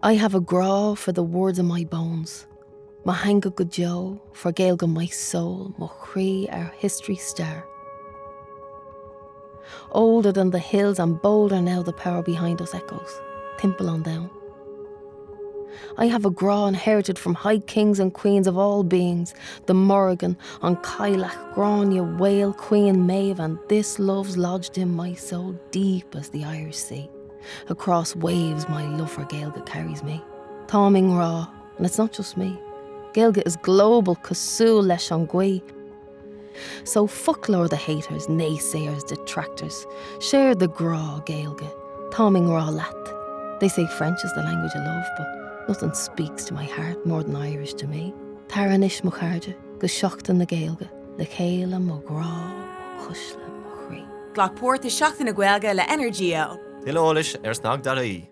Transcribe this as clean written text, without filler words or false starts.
I have a gra for the words in my bones. Ma hanga go jo, for gaelga my soul, mo chrí our history star. Older than the hills and bolder now the power behind us echoes, timple on down. I have a gra inherited from high kings and queens of all beings, the Morrigan, on Kailach, Grania, Whale, Queen Maeve, and this love's lodged in my soul deep as the Irish Sea. Across waves my love for Gaelga carries me. Thoming Ra, and it's not just me. Gaelga is global, Kasul Leshongui. So fuck lure the haters, naysayers, detractors. Share the gra Gaelga, Thoming Ra lat. They say French is the language I love, but nothing speaks to my heart more than Irish to me. Taranish mo charge, go seachtain na Gaelga, le chéile mo gra, mo cushla mo chrí. Ghlach póirte seachtain na Gaeilge le energia. Til ólis snag dar í.